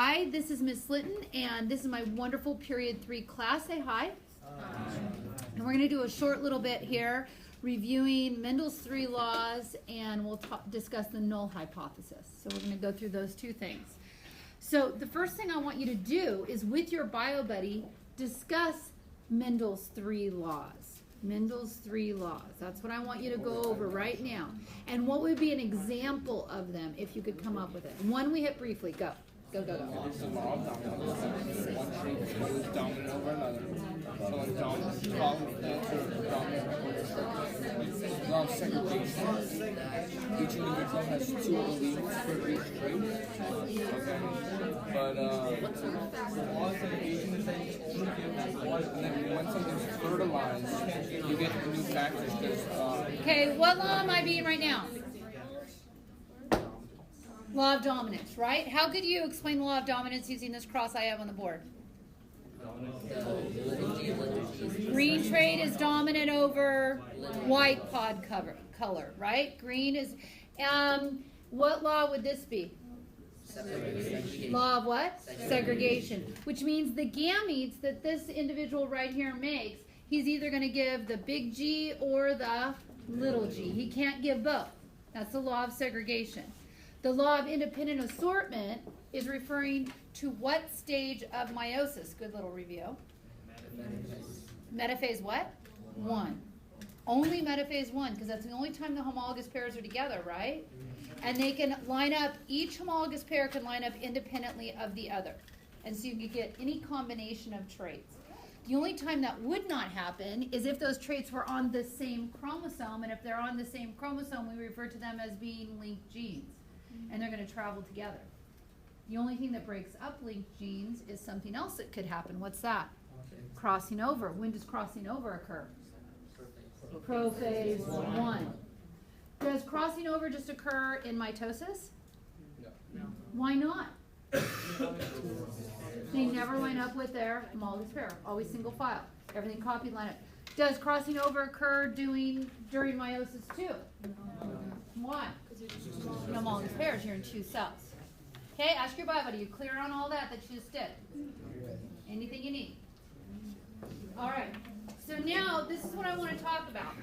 Hi, this is Miss Litton, and this is my wonderful Period 3 class. Say hi. And we're going to do a short little bit here, reviewing Mendel's 3 laws, and we'll discuss the null hypothesis. So we're going to go through those two things. So the first thing I want you to do is, with your bio buddy, discuss Mendel's 3 laws. Mendel's 3 laws. That's what I want you to go over right now. And what would be an example of them if you could come up with it? One we hit briefly. Go. Go, go, go. There's the law of dominance. One trait is dominant over another. So like dominant law of segregation. Each individual has 2 alleles for each trait. Okay. But law of segregation is that and then when something's fertilized, you get new factors. Okay, what law am I being right now? Law of dominance, right? How could you explain the law of dominance using this cross I have on the board? Green trait is dominant over white pod color, right? Green is, what law would this be? Law of what? Segregation. Which means the gametes that this individual right here makes, he's either going to give the big G or the little g. He can't give both. That's the law of segregation. The law of independent assortment is referring to what stage of meiosis? Good little review. Metaphase what? 1. Only metaphase 1, because that's the only time the homologous pairs are together, right? And they can line up, each homologous pair can line up independently of the other. And so you can get any combination of traits. The only time that would not happen is if those traits were on the same chromosome, and if they're on the same chromosome, we refer to them as being linked genes. And they're going to travel together. The only thing that breaks up linked genes is something else that could happen. What's that? Crossing over. When does crossing over occur? Prophase 1. Does crossing over just occur in mitosis? No. Why not? They never line up with their homologous pair. Always single file. Everything copied, line up. Does crossing over occur during meiosis too? Why? No homologous pairs, you're in 2 cells. Okay, ask your bio buddy. You clear on all that you just did? Anything you need? All right. So now this is what I want to talk about.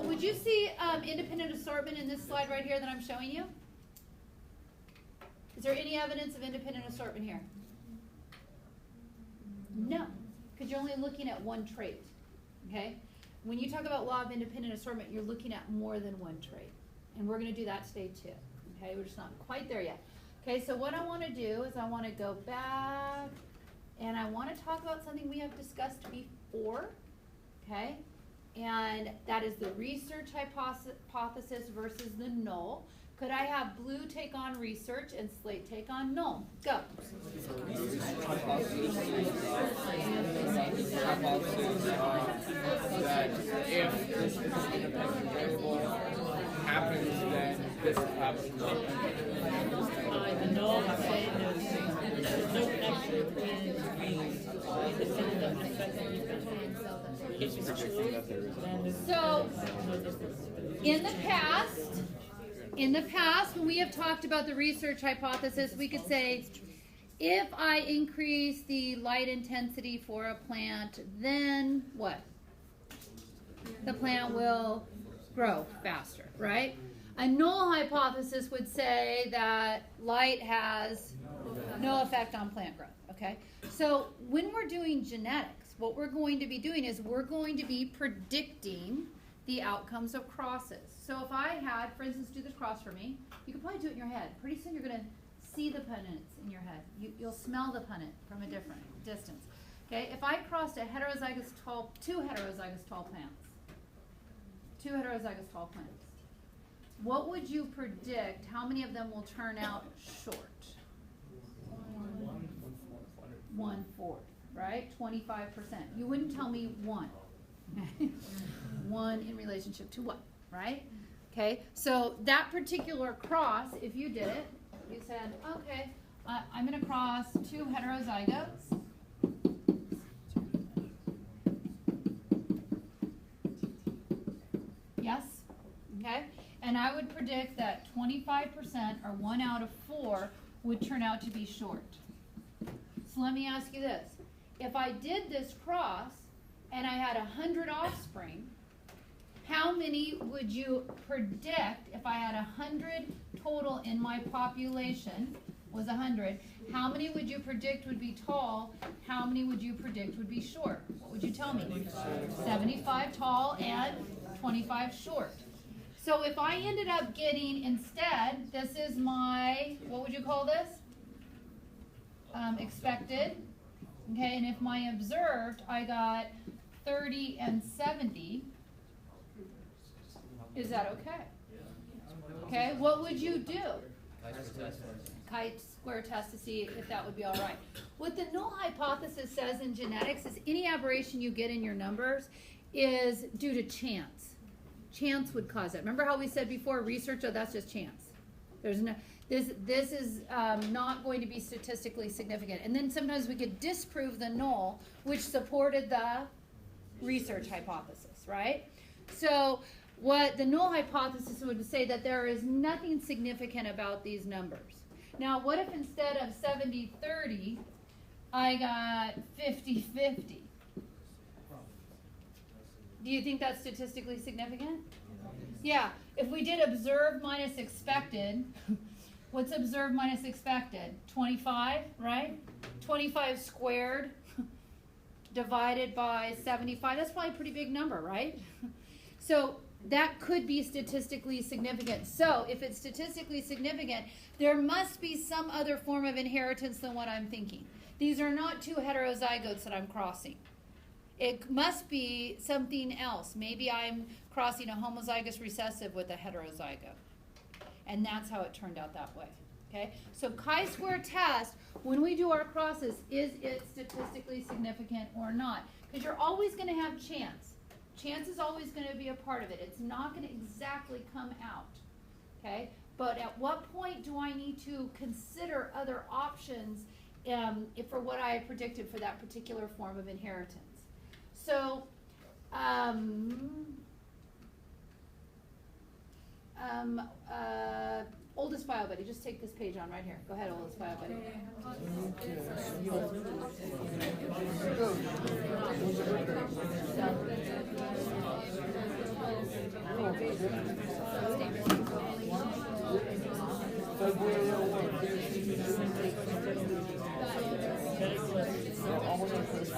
Would you see independent assortment in this slide right here that I'm showing you? Is there any evidence of independent assortment here? No, because you're only looking at one trait. Okay? When you talk about law of independent assortment, you're looking at more than one trait. And we're going to do that today too. Okay, we're just not quite there yet. Okay, so what I want to do is I want to go back and I want to talk about something we have discussed before. Okay, and that is the research hypothesis versus the null. Could I have blue take on research and slate take on null? Go. That if this independent variable happens, then this happens. The null saying there's no connection between So, in the past, when we have talked about the research hypothesis, we could say, if I increase the light intensity for a plant, then what? The plant will grow faster, right? A null hypothesis would say that light has no effect on plant growth, okay? So when we're doing genetics, what we're going to be doing is we're going to be predicting the outcomes of crosses. So if I had, for instance, do this cross for me, you could probably do it in your head. Pretty soon you're going to see the punnets in your head. You'll smell the punnet from a different distance. Okay, if I crossed two heterozygous tall plants, what would you predict? How many of them will turn out short? 1/4, right? 25%. You wouldn't tell me 1. 1 in relationship to what, right? Okay, so that particular cross, if you did it, you said, okay, I'm going to cross 2 heterozygotes. Yes? Okay, and I would predict that 25%, or 1 out of 4, would turn out to be short. So let me ask you this. If I did this cross and I had 100 offspring, how many would you predict if I had 100 total in my population, was 100, how many would you predict would be tall? How many would you predict would be short? What would you tell me? 75 tall and 25 short. So if I ended up getting, instead, this is my, what would you call this? Expected. Okay, and if my observed, I got 30 and 70, is that okay? Okay, what would you do? Chi-square test to see if that would be all right. What the null hypothesis says in genetics is any aberration you get in your numbers is due to chance. Chance would cause it. Remember how we said before, research, oh, that's just chance. There's no, this is not going to be statistically significant. And then sometimes we could disprove the null, which supported the research hypothesis, right? So what the null hypothesis would say that there is nothing significant about these numbers. Now, what if instead of 70-30, I got 50-50? Do you think that's statistically significant? Yeah. If we did observed minus expected, what's observed minus expected? 25, right? 25 squared divided by 75. That's probably a pretty big number, right? So that could be statistically significant. So if it's statistically significant, there must be some other form of inheritance than what I'm thinking. These are not two heterozygotes that I'm crossing. It must be something else. Maybe I'm crossing a homozygous recessive with a heterozygote. And that's how it turned out that way. Okay? So chi-square test, when we do our crosses, is it statistically significant or not? Because you're always going to have chance. Chance is always going to be a part of it. It's not going to exactly come out. Okay? But at what point do I need to consider other options for what I predicted for that particular form of inheritance? So, oldest bio buddy, just take this page on right here. Go ahead, oldest bio buddy.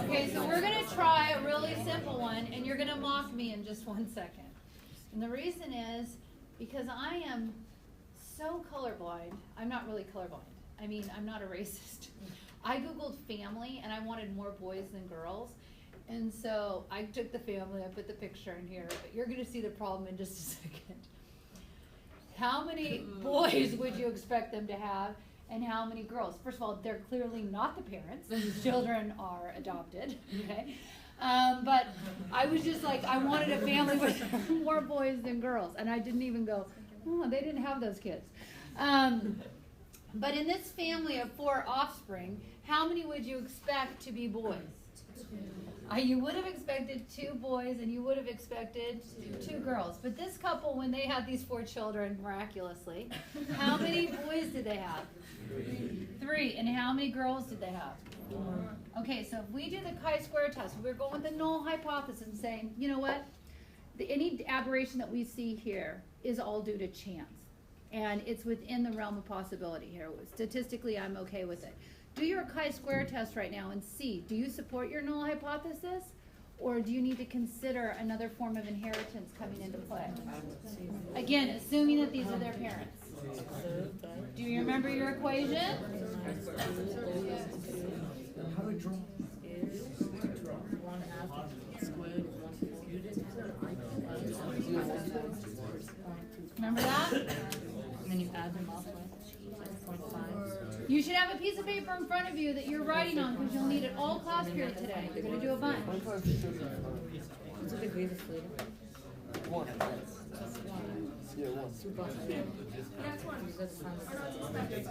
Okay, so we're going to try a really simple one, and you're going to mock me in just 1 second. And the reason is because I am so colorblind. I'm not really colorblind. I mean, I'm not a racist. I Googled family, and I wanted more boys than girls. And so I took the family, I put the picture in here, but you're going to see the problem in just a second. How many boys would you expect them to have? And how many girls? First of all, they're clearly not the parents. These children are adopted, okay? But I was just like, I wanted a family with more boys than girls. And I didn't even go, oh, they didn't have those kids. But in this family of 4 offspring, how many would you expect to be boys? You would have expected 2 boys and you would have expected 2 girls. But this couple, when they had these 4 children, miraculously, how many boys did they have? 3. And how many girls did they have? 4. Okay, so if we do the chi-square test, we're going with the null hypothesis and saying, you know what? Any aberration that we see here is all due to chance. And it's within the realm of possibility here. Statistically, I'm okay with it. Do your chi-square test right now and see, do you support your null hypothesis? Or do you need to consider another form of inheritance coming into play? Again, assuming that these are their parents. Do you remember your equation? How do I draw? Remember that? And then you add them off with 0.5. You should have a piece of paper in front of you that you're writing on because you'll need it all class period today. You're going to do a bunch. What's a good way to split it? 1. Yeah, 1. 2 bucks. That's one. I don't have it.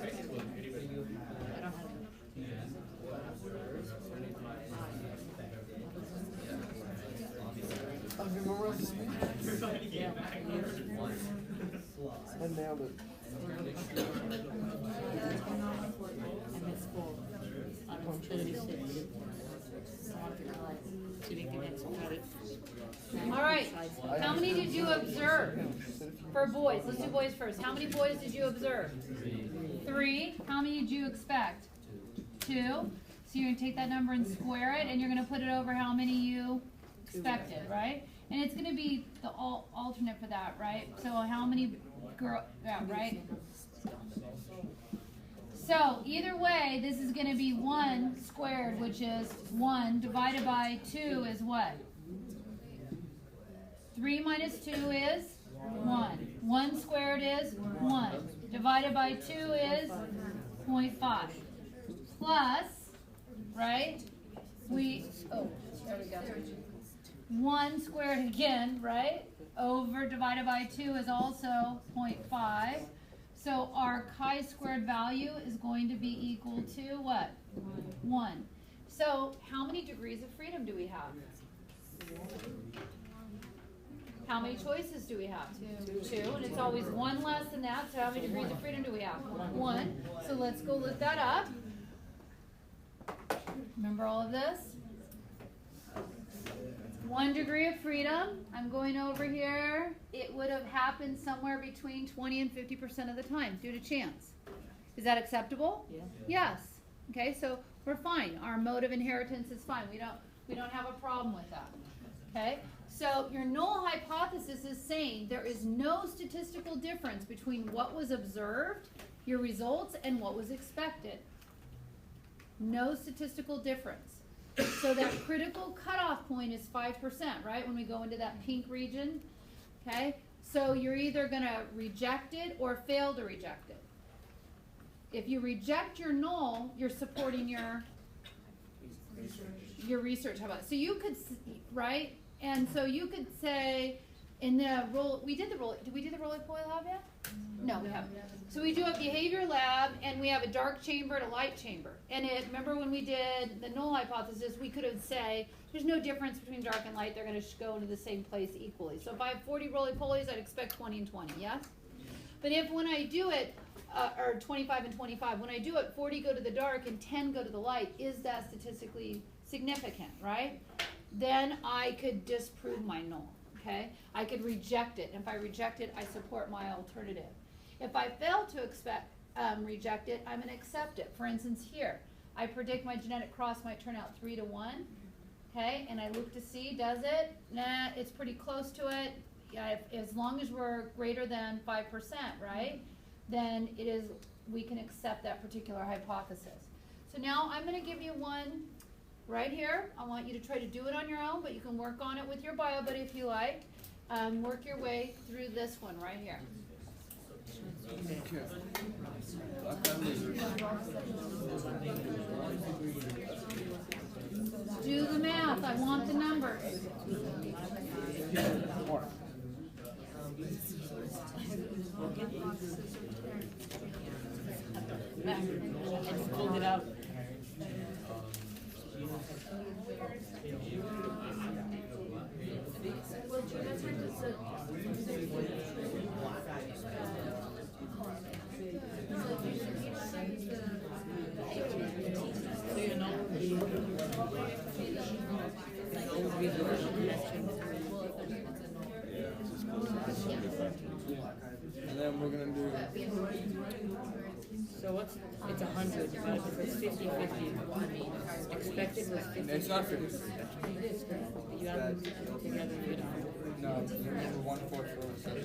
I memorize the speech. Yeah. I nailed it. So we can cut it. All right. How many did you observe for boys? Let's do boys first. How many boys did you observe? 3. How many did you expect? 2. So you're going to take that number and square it, and you're going to put it over how many you expected, right? And it's going to be the alternate for that, right? So how many right? So either way, this is going to be 1 squared, which is 1 divided by 2 is what? 3 minus 2 is 1. 1 squared is 1. Divided by 2 is 0.5. Plus, right? There we go. 1 squared again, right? Over divided by 2 is also 0.5. So our chi-squared value is going to be equal to what? 1. So how many degrees of freedom do we have? How many choices do we have? 2. And it's always 1 less than that. So how many degrees of freedom do we have? 1. So let's go look that up. Remember all of this? 1 degree of freedom. I'm going over here. It would have happened somewhere between 20 and 50% of the time due to chance. Is that acceptable? Yeah. Yes. Okay, so we're fine. Our mode of inheritance is fine. We don't have a problem with that. Okay? So your null hypothesis is saying there is no statistical difference between what was observed, your results, and what was expected. No statistical difference. So that critical cutoff point is 5%, right? When we go into that pink region, okay? So you're either going to reject it or fail to reject it. If you reject your null, you're supporting your research hypothesis. So you could, right? And so you could say in the did we do the roly-poly lab yet? No, we haven't. So we do a behavior lab, and we have a dark chamber and a light chamber. And remember when we did the null hypothesis, we could have say there's no difference between dark and light. They're going to go into the same place equally. So if I have 40 roly-polies, I'd expect 20 and 20, yes? But if when I do it, or 25 and 25, when I do it, 40 go to the dark and 10 go to the light, is that statistically significant, right? Then I could disprove my null, okay? I could reject it. And if I reject it, I support my alternative. If I fail to reject it, I'm going to accept it. For instance, here, I predict my genetic cross might turn out 3 to 1, okay? And I look to see, does it? Nah, it's pretty close to it. Yeah, as long as we're greater than 5%, right? Then we can accept that particular hypothesis. So now I'm going to give you one right here. I want you to try to do it on your own, but you can work on it with your bio buddy if you like. Work your way through this one right here. Do the math. I want the numbers. I just pulled it out. And then we're gonna do. So it's 100, but if it's 50-50, expected was 50. It's not 50. You add them together, you get 100. No, remember 1/4 for 7.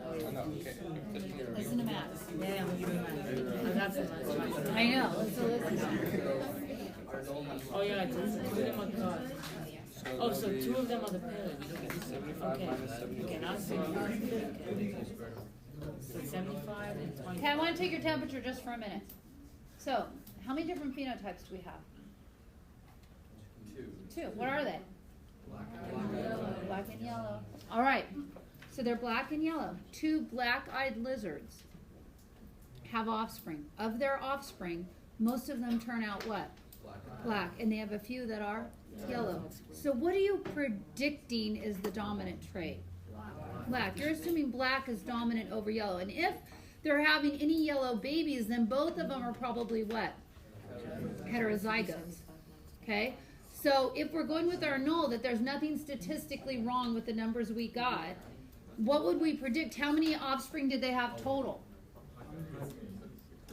Oh, no, okay. Listen to math. Yeah, I'm giving mine. I got some last time. I know. So listen. Oh yeah, two of them are the cars. Oh, so 2 of them are the pillars. 75 minus 70. Okay, now 75. So 75 and 20. Okay, I want to take your temperature just for a minute. So, how many different phenotypes do we have? 2. What are they? Black and yellow. All right. So they're black and yellow. 2 black-eyed lizards have offspring. Of their offspring, most of them turn out what? Black. And they have a few that are yellow. So what are you predicting is the dominant trait? Black. You're assuming black is dominant over yellow. And if they're having any yellow babies, then both of them are probably what? Heterozygotes. Okay? So if we're going with our null, that there's nothing statistically wrong with the numbers we got, what would we predict? How many offspring did they have total?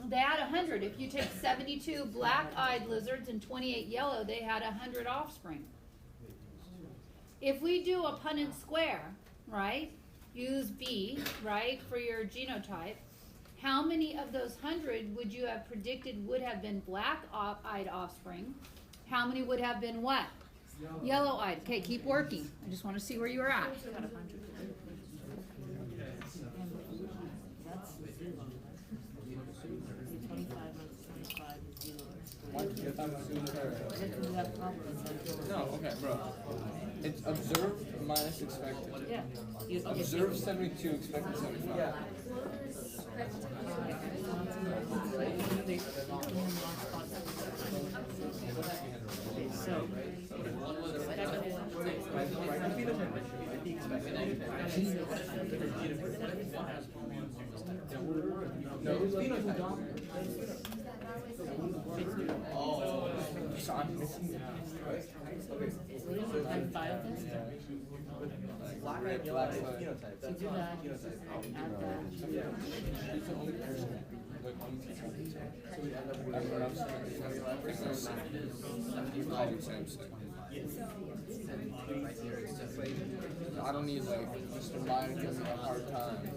They had 100. If you take 72 black-eyed lizards and 28 yellow, they had 100 offspring. If we do a Punnett square, right, use B, right, for your genotype, how many of those 100 would you have predicted would have been black-eyed offspring? How many would have been what? Yellow-eyed. Okay, keep working. I just want to see where you were at. No, okay, bro. It's observed minus expected. Yeah. Observed 72, expected 75. So, So I'm missing the and biotest. red, black, So do that. Add that. She's the only person, like, on the team. That's what I'm saying. You call me Samson. I don't need, like, Mr. Meyer giving me a hard time.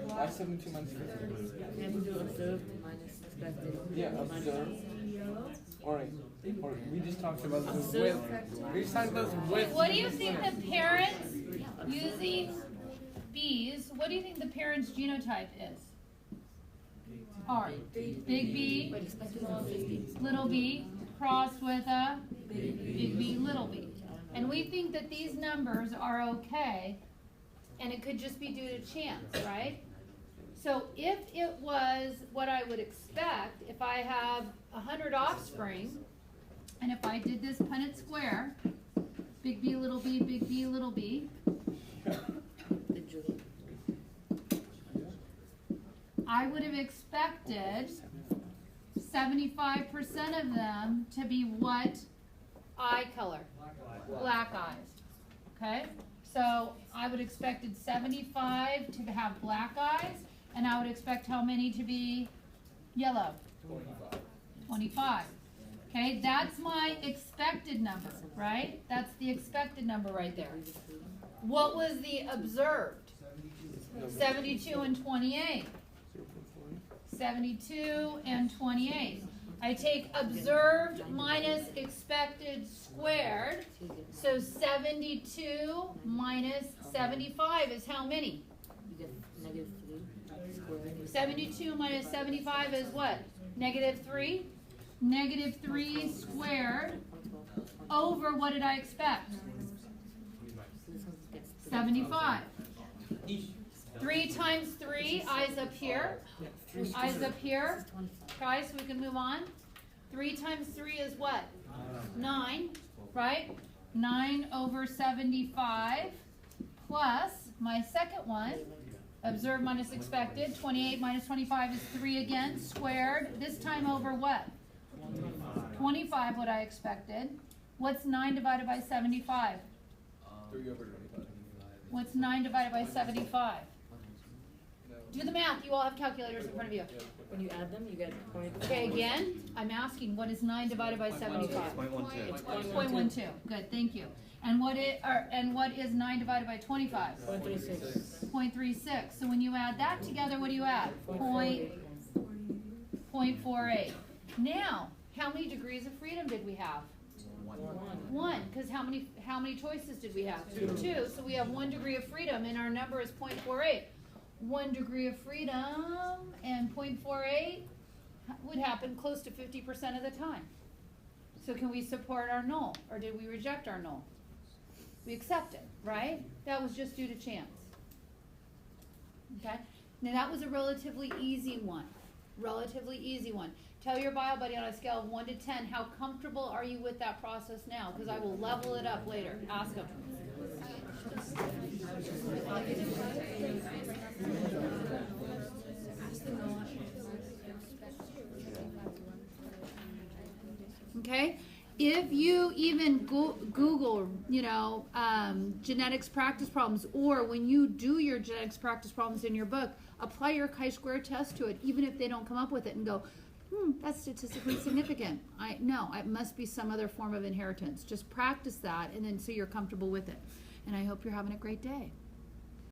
Why 72 months? And we do observed minus expected. Yeah, observed. Or we just talked about the width. We just talked about the width. What do you think the parents using bees, what do you think the parents' genotype is? R. Big B, little b, crossed with a big B, little b. And we think that these numbers are okay, and it could just be due to chance, right? So if it was what I would expect, if I have 100 offspring, and if I did this Punnett square, big B, little b, big B, little b, I would have expected 75% of them to be what eye color? Black eyes. Okay? So I would expected 75 to have black eyes, and I would expect how many to be yellow? 25. Okay, that's my expected number, right? That's the expected number right there. What was the observed? 72 and 28. 72 and 28. I take observed minus expected squared. So 72 minus 75 is how many? You get -3 squared. 72 minus 75 is what? -3? -3 squared over what did I expect? 75. 3 times 3, eyes up here. Eyes up here. Guys, so we can move on. 3 times 3 is what? 9, right? 9 over 75 plus my second one, observed minus expected. 28 minus 25 is 3 again, squared. This time over what? 25, what I expected. What's 9 divided by 75? 3 over 25. What's 9 divided by 75? Do the math. You all have calculators in front of you. When you add them, you get point. Okay, again, I'm asking, what is 9 divided by 75? 0.12. Good, thank you. And what is 9 divided by 25? 0.36. 0.36. So when you add that together, what do you add? 0.48. Now, how many degrees of freedom did we have? 1. Because how many choices did we have? 2. So we have 1 degree of freedom, and our number is 0.48. 1 degree of freedom and 0.48 would happen close to 50% of the time. So can we support our null, or did we reject our null? We accept it, right? That was just due to chance. Okay? Now that was a relatively easy one. Relatively easy one. Tell your bio buddy on a scale of 1 to 10, how comfortable are you with that process now? Because I will level it up later. Ask them. Okay? If you even Google, genetics practice problems, or when you do your genetics practice problems in your book, apply your chi-square test to it, even if they don't come up with it, and go, that's statistically significant. No, it must be some other form of inheritance. Just practice that, and then so you're comfortable with it. And I hope you're having a great day.